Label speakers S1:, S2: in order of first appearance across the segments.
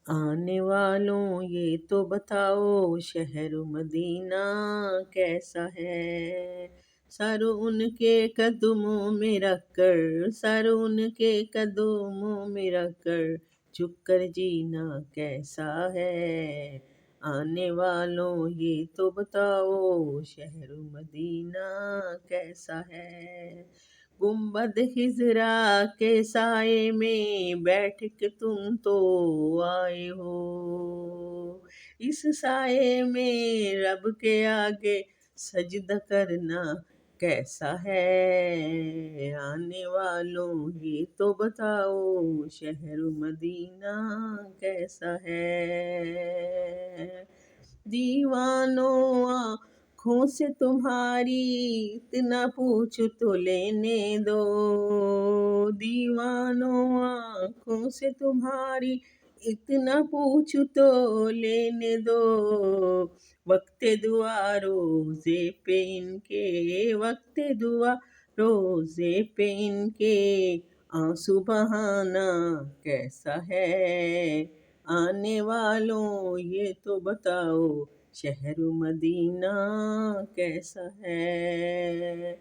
S1: آنے والوں یہ تو بتاؤ شہر مدینہ کیسا ہے؟ سر ان کے قدموں میں رکھ کر، سر ان کے قدموں میں رکھ کر جھک کر جینا کیسا ہے؟ آنے والوں یہ تو بتاؤ شہر مدینہ کیسا ہے؟ گنبد خضرا کے سائے میں بیٹھ کے تم تو آئے ہو، اس سائے میں رب کے آگے سجدہ کرنا کیسا ہے؟ آنے والوں یہ تو بتاؤ شہر مدینہ کیسا ہے؟ دیوانوں آنکھوں سے تمہاری اتنا پوچھ تو لینے دو، دیوانوں آنکھوں سے تمہاری اتنا پوچھ تو لینے دو، وقت دعا روزے پہ ان کے، وقت دعا روزے پہ ان کے آنسو بہانا کیسا ہے؟ آنے والوں یہ تو بتاؤ شہر مدینہ کیسا ہے؟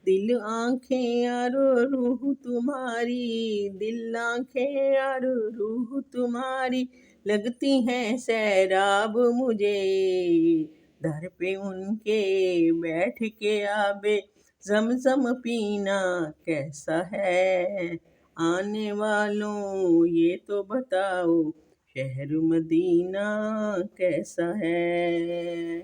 S1: دل آنکھیں اور روح تمہاری، دل آنکھیں اور روح تمہاری لگتی ہیں سیراب مجھے، در پہ ان کے بیٹھ کے آبے زمزم پینا کیسا ہے؟ آنے والوں یہ تو بتاؤ شہر مدینہ کیسا ہے؟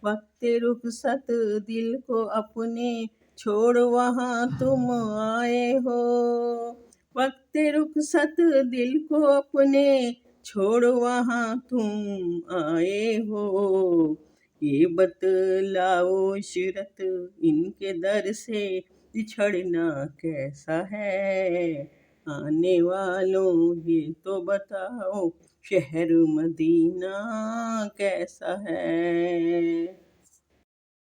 S1: وقت رخصت دل کو اپنے چھوڑ وہاں تم آئے ہو، وقت رخصت دل کو اپنے چھوڑ وہاں تم آئے ہو، یہ بتلاؤ عشرت ان کے در سے بچھڑنا کیسا ہے؟ آنے والوں یہ تو بتاؤ شہر مدینہ کیسا ہے؟